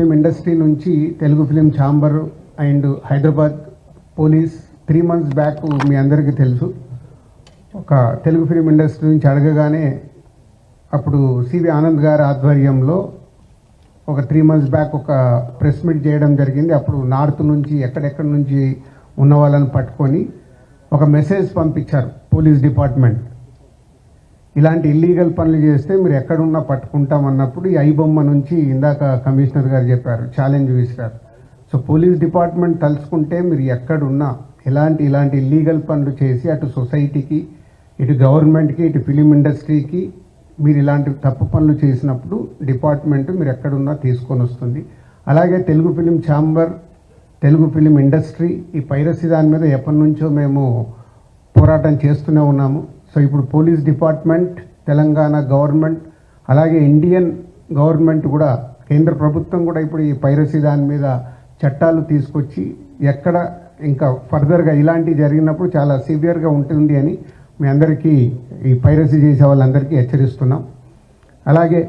Film industry నుంచి Telugu film chamber and Hyderabad police 3 months back మీ అందరికీ తెలుసు ఒక తెలుగు ఫిలిం ఇండస్ట్రీ నుంచి అడగగానే అప్పుడు సివి ఆనంద్ గారి ఆధ్వర్యంలో ఒక 3 months బ్యాక్ ఒక ప్రెస్ మీట్ చేయడం జరిగింది. అప్పుడు నార్త్ నుంచి ఎక్కడెక్కడి నుంచి ఉన్న వాళ్ళని పట్టుకొని ఒక మెసేజ్ పంపించారు పోలీస్ డిపార్ట్మెంట్. ఇలాంటి ఇల్లీగల్ పనులు చేస్తే మీరు ఎక్కడున్నా పట్టుకుంటామన్నప్పుడు ఈ ఐబొమ్మ నుంచి ఇందాక కమిషనర్ గారు చెప్పారు, ఛాలెంజ్ విసిరారు. సో పోలీస్ డిపార్ట్మెంట్ తలుచుకుంటే మీరు ఎక్కడున్నా ఇలాంటి ఇల్లీగల్ పనులు చేసి అటు సొసైటీకి, ఇటు గవర్నమెంట్కి, ఇటు ఫిలిం ఇండస్ట్రీకి మీరు ఇలాంటి తప్పు పనులు చేసినప్పుడు డిపార్ట్మెంట్ మీరు ఎక్కడున్నా తీసుకొని వస్తుంది. అలాగే Telugu film chamber, Telugu film industry ఈ పైరసీ దాని మీద ఎప్పటి నుంచో మేము పోరాటం చేస్తూనే ఉన్నాము. సో ఇప్పుడు పోలీస్ డిపార్ట్మెంట్, తెలంగాణ గవర్నమెంట్, అలాగే ఇండియన్ గవర్నమెంట్ కూడా, కేంద్ర ప్రభుత్వం కూడా ఇప్పుడు ఈ పైరసీ దాని మీద చట్టాలు తీసుకొచ్చి ఎక్కడ ఇంకా ఫర్దర్గా ఇలాంటివి జరిగినప్పుడు చాలా సివియర్గా ఉంటుంది అని మీ అందరికీ, ఈ పైరసీ చేసే వాళ్ళందరికీ హెచ్చరిస్తున్నాం. అలాగే